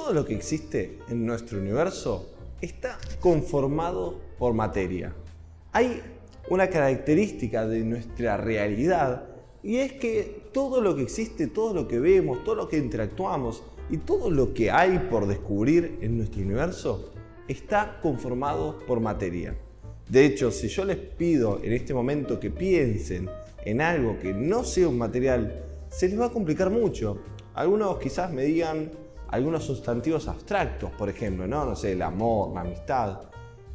Todo lo que existe en nuestro universo está conformado por materia. Hay una característica de nuestra realidad y es que todo lo que existe, todo lo que vemos, todo lo que interactuamos y todo lo que hay por descubrir en nuestro universo está conformado por materia. De hecho, si yo les pido en este momento que piensen en algo que no sea un material, se les va a complicar mucho. Algunos quizás me digan algunos sustantivos abstractos, por ejemplo, no sé, el amor, la amistad,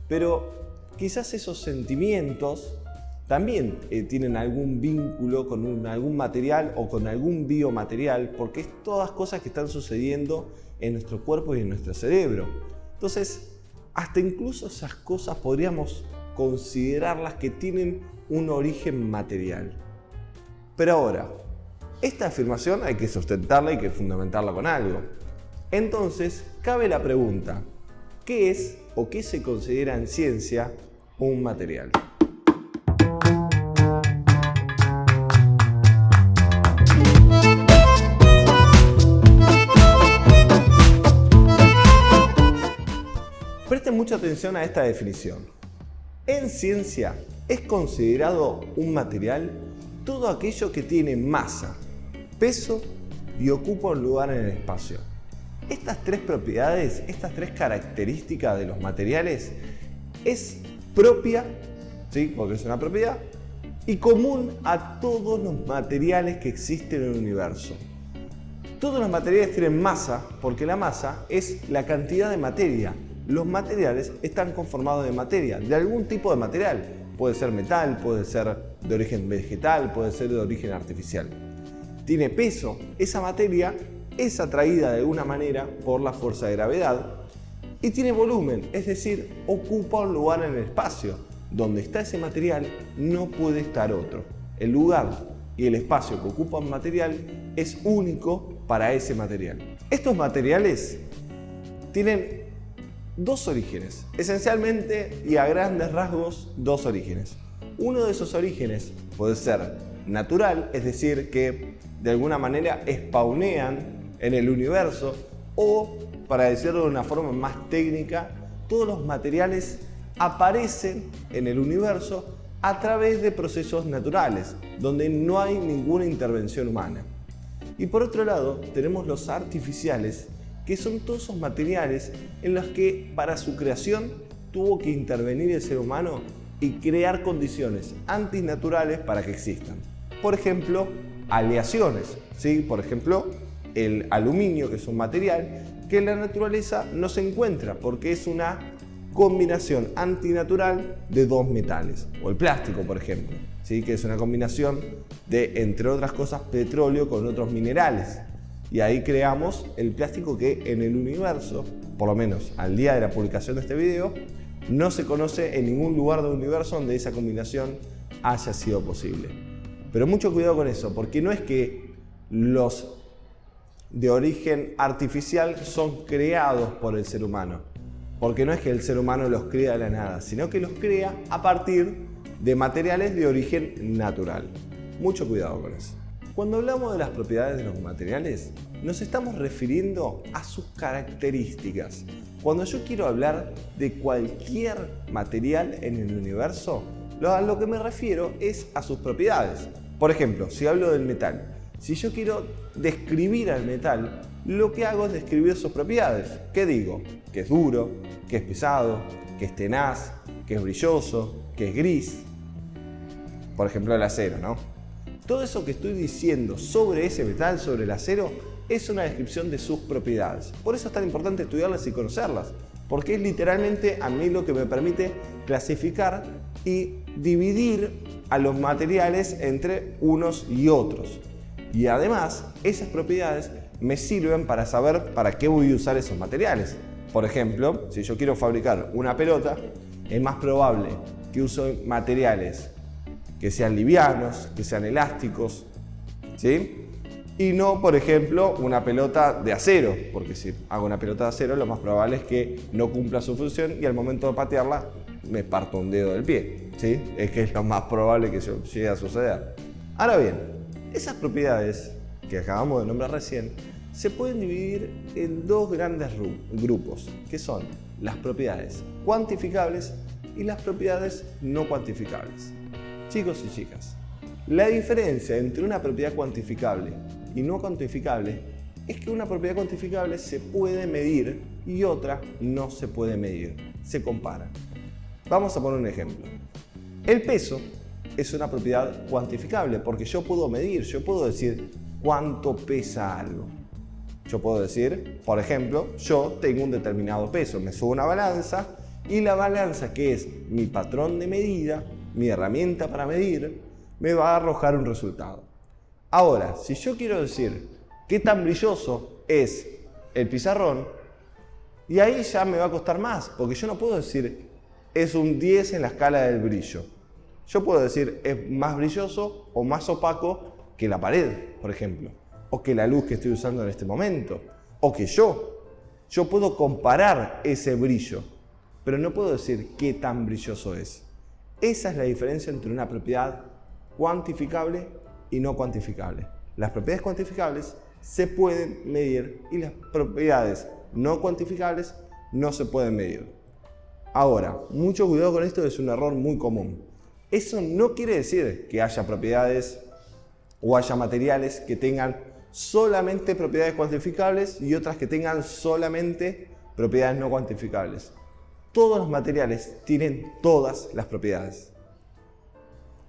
pero quizás esos sentimientos también tienen algún vínculo con algún material o con algún biomaterial, porque es todas cosas que están sucediendo en nuestro cuerpo y en nuestro cerebro. Entonces, hasta incluso esas cosas podríamos considerarlas que tienen un origen material. Pero ahora, esta afirmación hay que sustentarla y hay que fundamentarla con algo. Entonces, cabe la pregunta, ¿qué es o qué se considera en ciencia un material? Presten mucha atención a esta definición. En ciencia es considerado un material todo aquello que tiene masa, peso y ocupa un lugar en el espacio. Estas tres propiedades, estas tres características de los materiales es propia, ¿sí? Porque es una propiedad, y común a todos los materiales que existen en el universo. Todos los materiales tienen masa porque la masa es la cantidad de materia. Los materiales están conformados de materia, de algún tipo de material. Puede ser metal, puede ser de origen vegetal, puede ser de origen artificial. Tiene peso, esa materia es atraída de alguna manera por la fuerza de gravedad y tiene volumen, es decir, ocupa un lugar en el espacio. Donde está ese material no puede estar otro. El lugar y el espacio que ocupa un material es único para ese material. Estos materiales tienen dos orígenes, esencialmente y a grandes rasgos dos orígenes. Uno de esos orígenes puede ser natural, es decir, que de alguna manera spawnean en el universo, o, para decirlo de una forma más técnica, todos los materiales aparecen en el universo a través de procesos naturales, donde no hay ninguna intervención humana. Y por otro lado, tenemos los artificiales, que son todos esos materiales en los que para su creación tuvo que intervenir el ser humano y crear condiciones antinaturales para que existan. Por ejemplo, aleaciones, ¿sí? Por ejemplo, el aluminio, que es un material que en la naturaleza no se encuentra porque es una combinación antinatural de dos metales. O el plástico, por ejemplo, ¿sí? Que es una combinación de, entre otras cosas, petróleo con otros minerales. Y ahí creamos el plástico que en el universo, por lo menos al día de la publicación de este video, no se conoce en ningún lugar del universo donde esa combinación haya sido posible. Pero mucho cuidado con eso, porque no es que los de origen artificial son creados por el ser humano, porque no es que el ser humano los crea de la nada, sino que los crea a partir de materiales de origen natural. Mucho cuidado con eso. Cuando hablamos de las propiedades de los materiales, nos estamos refiriendo a sus características. Cuando yo quiero hablar de cualquier material en el universo, a lo que me refiero es a sus propiedades. Por ejemplo, si hablo del metal, si yo quiero describir al metal, lo que hago es describir sus propiedades. ¿Qué digo? Que es duro, que es pesado, que es tenaz, que es brilloso, que es gris. Por ejemplo, el acero, ¿no? Todo eso que estoy diciendo sobre ese metal, sobre el acero, es una descripción de sus propiedades. Por eso es tan importante estudiarlas y conocerlas, porque es literalmente a mí lo que me permite clasificar y dividir a los materiales entre unos y otros. Y además, esas propiedades me sirven para saber para qué voy a usar esos materiales. Por ejemplo, si yo quiero fabricar una pelota, es más probable que use materiales que sean livianos, que sean elásticos, ¿sí? Y no, por ejemplo, una pelota de acero, porque si hago una pelota de acero, lo más probable es que no cumpla su función y al momento de patearla me parto un dedo del pie, ¿sí? Es que es lo más probable que llegue a suceder. Ahora bien, esas propiedades que acabamos de nombrar recién se pueden dividir en dos grandes grupos, que son las propiedades cuantificables y las propiedades no cuantificables. Chicos y chicas, la diferencia entre una propiedad cuantificable y no cuantificable es que una propiedad cuantificable se puede medir y otra no se puede medir, se compara. Vamos a poner un ejemplo. El peso es una propiedad cuantificable porque yo puedo medir, yo puedo decir cuánto pesa algo. Yo puedo decir, por ejemplo, yo tengo un determinado peso, me subo a una balanza y la balanza, que es mi patrón de medida, mi herramienta para medir, me va a arrojar un resultado. Ahora, si yo quiero decir qué tan brilloso es el pizarrón, y ahí ya me va a costar más, porque yo no puedo decir es un 10 en la escala del brillo. Yo puedo decir es más brilloso o más opaco que la pared, por ejemplo, o que la luz que estoy usando en este momento, o que yo puedo comparar ese brillo, pero no puedo decir qué tan brilloso es. Esa es la diferencia entre una propiedad cuantificable y no cuantificable. Las propiedades cuantificables se pueden medir y las propiedades no cuantificables no se pueden medir. Ahora, mucho cuidado con esto, es un error muy común. Eso no quiere decir que haya propiedades o haya materiales que tengan solamente propiedades cuantificables y otras que tengan solamente propiedades no cuantificables. Todos los materiales tienen todas las propiedades.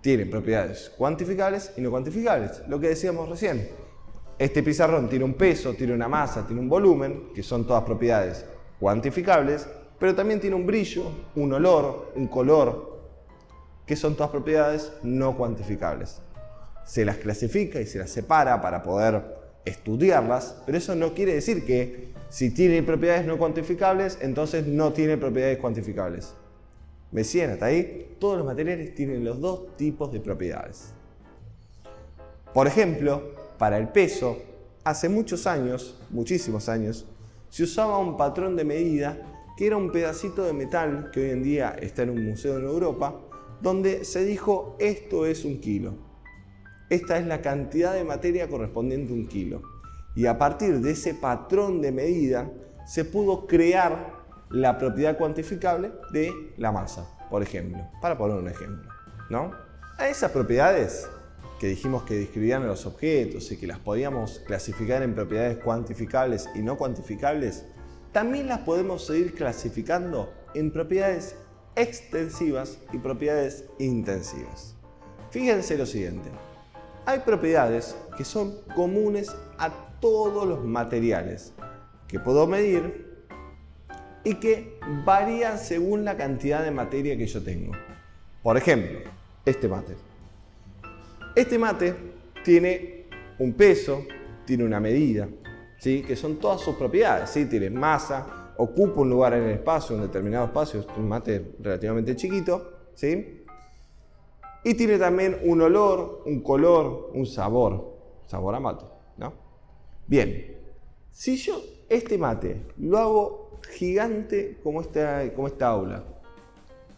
Tienen propiedades cuantificables y no cuantificables, lo que decíamos recién. Este pizarrón tiene un peso, tiene una masa, tiene un volumen, que son todas propiedades cuantificables, pero también tiene un brillo, un olor, un color, que son todas propiedades no cuantificables. Se las clasifica y se las separa para poder estudiarlas, pero eso no quiere decir que si tiene propiedades no cuantificables, entonces no tiene propiedades cuantificables. ¿Me siguen hasta ahí? Todos los materiales tienen los dos tipos de propiedades. Por ejemplo, para el peso, hace muchos años, muchísimos años, se usaba un patrón de medida que era un pedacito de metal que hoy en día está en un museo en Europa, donde se dijo esto es 1 kilo. Esta es la cantidad de materia correspondiente a 1 kilo. Y a partir de ese patrón de medida se pudo crear la propiedad cuantificable de la masa, por ejemplo, para poner un ejemplo, ¿no? A esas propiedades que dijimos que describían a los objetos y que las podíamos clasificar en propiedades cuantificables y no cuantificables, también las podemos seguir clasificando en propiedades extensivas y propiedades intensivas. Fíjense lo siguiente. Hay propiedades que son comunes a todos los materiales que puedo medir y que varían según la cantidad de materia que yo tengo. Por ejemplo, este mate. Este mate tiene un peso, tiene una medida, ¿sí? Que son todas sus propiedades, ¿sí? Tiene masa, ocupa un lugar en el espacio, un determinado espacio, es un mate relativamente chiquito, ¿sí? Y tiene también un olor, un color, un sabor a mate, ¿no? Bien, si yo este mate lo hago gigante como esta aula,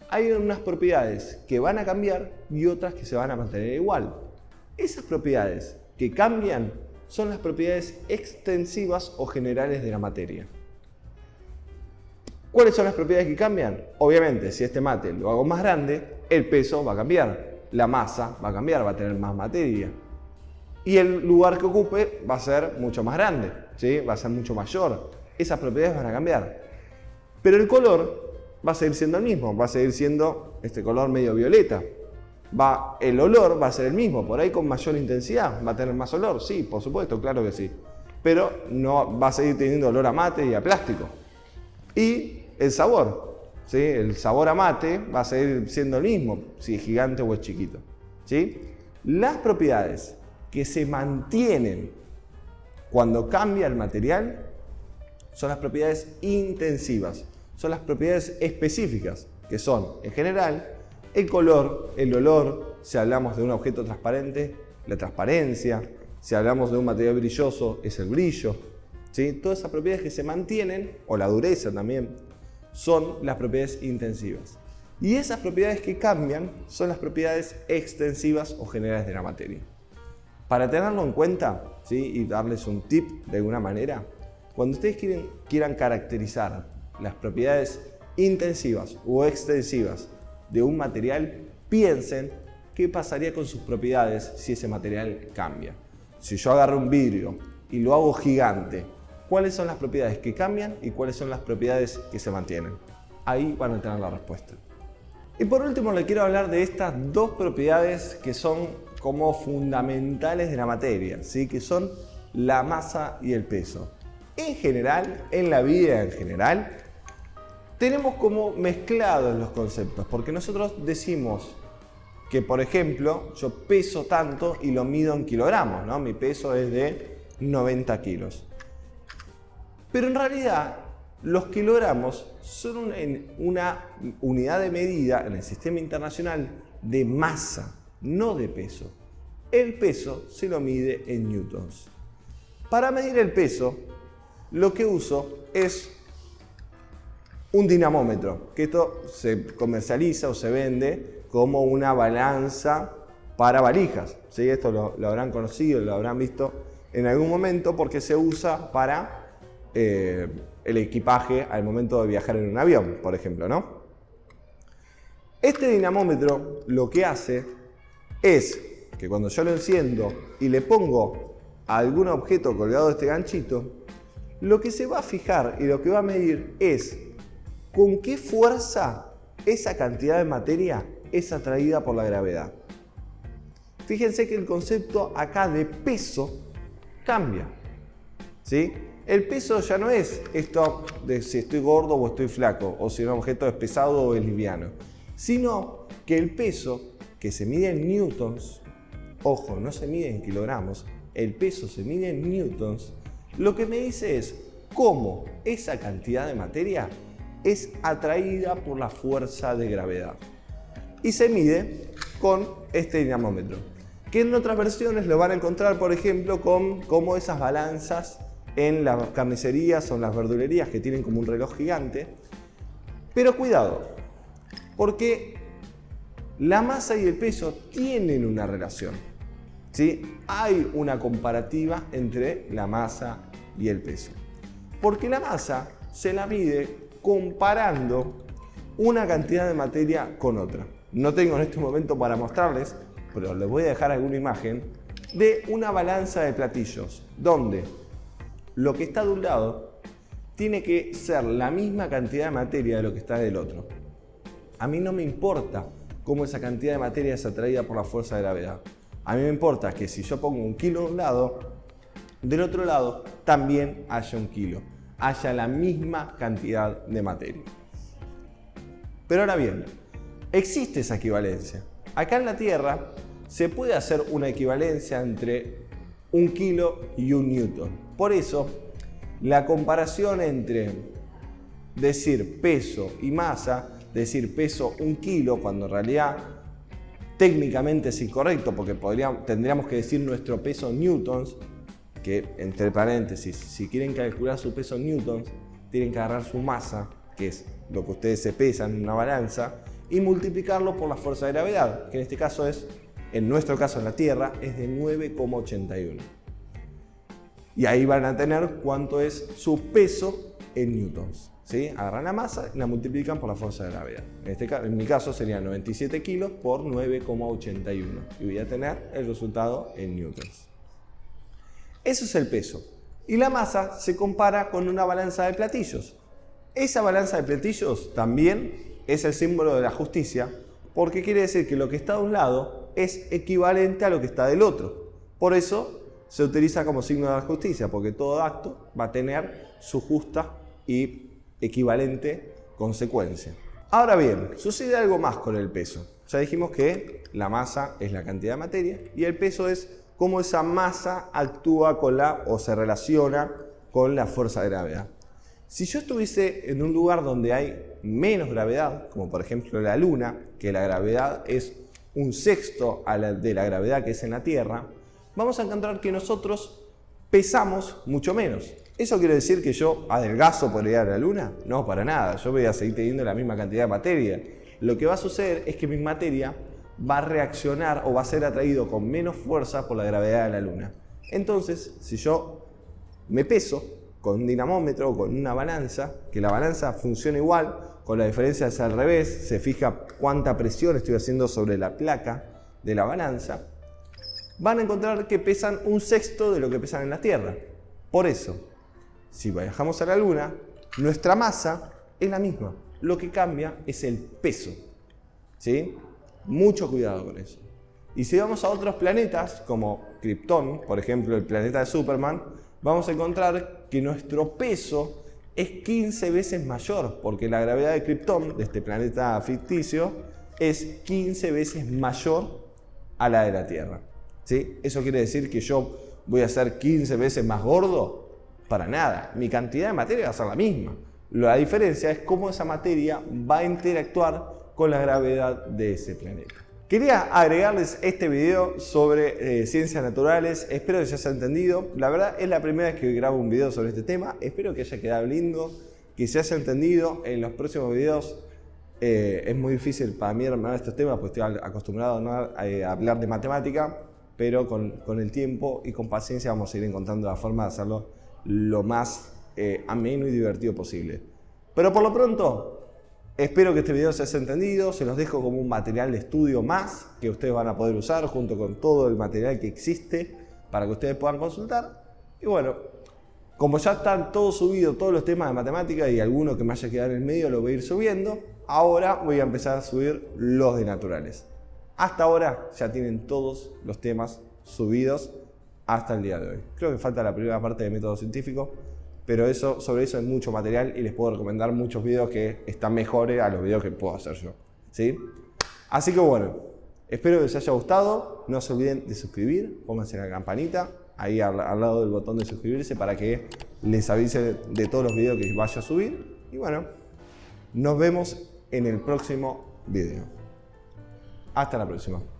hay unas propiedades que van a cambiar y otras que se van a mantener igual. Esas propiedades que cambian son las propiedades extensivas o generales de la materia. ¿Cuáles son las propiedades que cambian? Obviamente, si este mate lo hago más grande, el peso va a cambiar, la masa va a cambiar, va a tener más materia. Y el lugar que ocupe va a ser mucho más grande, ¿sí? Va a ser mucho mayor. Esas propiedades van a cambiar. Pero el color va a seguir siendo el mismo, va a seguir siendo este color medio violeta. El olor va a ser el mismo, por ahí con mayor intensidad, va a tener más olor, sí, por supuesto, claro que sí. Pero no va a seguir teniendo olor a mate y a plástico. Y el sabor, ¿sí? El sabor a mate va a seguir siendo el mismo, si es gigante o es chiquito, ¿sí? Las propiedades que se mantienen cuando cambia el material son las propiedades intensivas, son las propiedades específicas, que son, en general, el color, el olor, si hablamos de un objeto transparente, la transparencia, si hablamos de un material brilloso, es el brillo, ¿sí? Todas esas propiedades que se mantienen, o la dureza también, son las propiedades intensivas. Y esas propiedades que cambian son las propiedades extensivas o generales de la materia. Para tenerlo en cuenta, ¿sí? Y darles un tip de alguna manera, cuando ustedes quieran caracterizar las propiedades intensivas o extensivas de un material, piensen qué pasaría con sus propiedades si ese material cambia. Si yo agarro un vidrio y lo hago gigante, ¿cuáles son las propiedades que cambian y cuáles son las propiedades que se mantienen? Ahí van a tener la respuesta. Y por último le quiero hablar de estas dos propiedades que son como fundamentales de la materia, ¿sí? Que son la masa y el peso. En general, en la vida en general, tenemos como mezclados los conceptos, porque nosotros decimos que, por ejemplo, yo peso tanto y lo mido en kilogramos, ¿no? Mi peso es de 90 kilos. Pero en realidad, los kilogramos son una unidad de medida en el sistema internacional de masa, no de peso. El peso se lo mide en newtons. Para medir el peso, lo que uso es un dinamómetro, que esto se comercializa o se vende como una balanza para valijas. ¿Sí? Esto lo habrán conocido, lo habrán visto en algún momento porque se usa para el equipaje al momento de viajar en un avión, por ejemplo, ¿no? Este dinamómetro lo que hace es que cuando yo lo enciendo y le pongo a algún objeto colgado de este ganchito, lo que se va a fijar y lo que va a medir es con qué fuerza esa cantidad de materia es atraída por la gravedad. Fíjense que el concepto acá de peso cambia, ¿sí? El peso ya no es esto de si estoy gordo o estoy flaco, o si un objeto es pesado o es liviano, sino que el peso, que se mide en newtons, ojo, no se mide en kilogramos, el peso se mide en newtons, lo que me dice es cómo esa cantidad de materia es atraída por la fuerza de gravedad. Y se mide con este dinamómetro, que en otras versiones lo van a encontrar, por ejemplo, con como esas balanzas en las carnicerías o en las verdulerías que tienen como un reloj gigante. Pero cuidado, porque la masa y el peso tienen una relación, ¿sí? Hay una comparativa entre la masa y el peso. Porque la masa se la mide comparando una cantidad de materia con otra. No tengo en este momento para mostrarles, pero les voy a dejar alguna imagen de una balanza de platillos, donde lo que está de un lado tiene que ser la misma cantidad de materia de lo que está del otro. A mí no me importa cómo esa cantidad de materia es atraída por la fuerza de gravedad. A mí me importa que si yo pongo 1 kilo de un lado, del otro lado también haya 1 kilo, haya la misma cantidad de materia. Pero ahora bien, existe esa equivalencia. Acá en la Tierra se puede hacer una equivalencia entre 1 kilo y 1 newton. Por eso, la comparación entre decir peso y masa, decir peso 1 kilo, cuando en realidad técnicamente es incorrecto, porque tendríamos que decir nuestro peso en newtons, que entre paréntesis, si quieren calcular su peso en newtons, tienen que agarrar su masa, que es lo que ustedes se pesan en una balanza, y multiplicarlo por la fuerza de gravedad, que en este caso es, en nuestro caso en la Tierra, es de 9,81. Y ahí van a tener cuánto es su peso en newtons, ¿sí? Agarran la masa y la multiplican por la fuerza de gravedad. En mi caso serían 97 kilos por 9,81 y voy a tener el resultado en newtons. Eso es el peso. Y la masa se compara con una balanza de platillos. Esa balanza de platillos también es el símbolo de la justicia, porque quiere decir que lo que está de un lado es equivalente a lo que está del otro. Por eso se utiliza como signo de la justicia, porque todo acto va a tener su justa y equivalente consecuencia. Ahora bien, sucede algo más con el peso. Ya dijimos que la masa es la cantidad de materia y el peso es cómo esa masa actúa con o se relaciona con la fuerza de gravedad. Si yo estuviese en un lugar donde hay menos gravedad, como por ejemplo la Luna, que la gravedad es 1/6 de la gravedad que es en la Tierra, vamos a encontrar que nosotros pesamos mucho menos. ¿Eso quiere decir que yo adelgazo por llegar a la Luna? No, para nada. Yo voy a seguir teniendo la misma cantidad de materia. Lo que va a suceder es que mi materia va a reaccionar o va a ser atraído con menos fuerza por la gravedad de la Luna. Entonces, si yo me peso con un dinamómetro o con una balanza, que la balanza funciona igual, con la diferencia es al revés, se fija cuánta presión estoy haciendo sobre la placa de la balanza, van a encontrar que pesan un sexto de lo que pesan en la Tierra. Por eso, si viajamos a la Luna, nuestra masa es la misma. Lo que cambia es el peso. ¿Sí? Mucho cuidado con eso. Y si vamos a otros planetas, como Krypton, por ejemplo, el planeta de Superman, vamos a encontrar que nuestro peso es 15 veces mayor, porque la gravedad de Krypton, de este planeta ficticio, es 15 veces mayor a la de la Tierra. ¿Sí? ¿Eso quiere decir que yo voy a ser 15 veces más gordo? Para nada. Mi cantidad de materia va a ser la misma. La diferencia es cómo esa materia va a interactuar con la gravedad de ese planeta. Quería agregarles este video sobre ciencias naturales. Espero que se haya entendido. La verdad es la primera vez que grabo un video sobre este tema. Espero que haya quedado lindo, que se haya entendido. En los próximos videos es muy difícil para mí armar estos temas, porque estoy acostumbrado a hablar de matemática, pero con el tiempo y con paciencia vamos a ir encontrando la forma de hacerlo lo más ameno y divertido posible. Pero por lo pronto, espero que este video se haya entendido. Se los dejo como un material de estudio más que ustedes van a poder usar junto con todo el material que existe para que ustedes puedan consultar. Y bueno, como ya están todos subidos, todos los temas de matemática y alguno que me haya quedado en el medio lo voy a ir subiendo, ahora voy a empezar a subir los de naturales. Hasta ahora ya tienen todos los temas subidos hasta el día de hoy. Creo que falta la primera parte de método científico, pero sobre eso hay mucho material y les puedo recomendar muchos videos que están mejores a los videos que puedo hacer yo. ¿Sí? Así que bueno, espero que les haya gustado. No se olviden de suscribir, pónganse la campanita ahí al lado del botón de suscribirse para que les avise de todos los videos que vaya a subir. Y bueno, nos vemos en el próximo video. Hasta la próxima.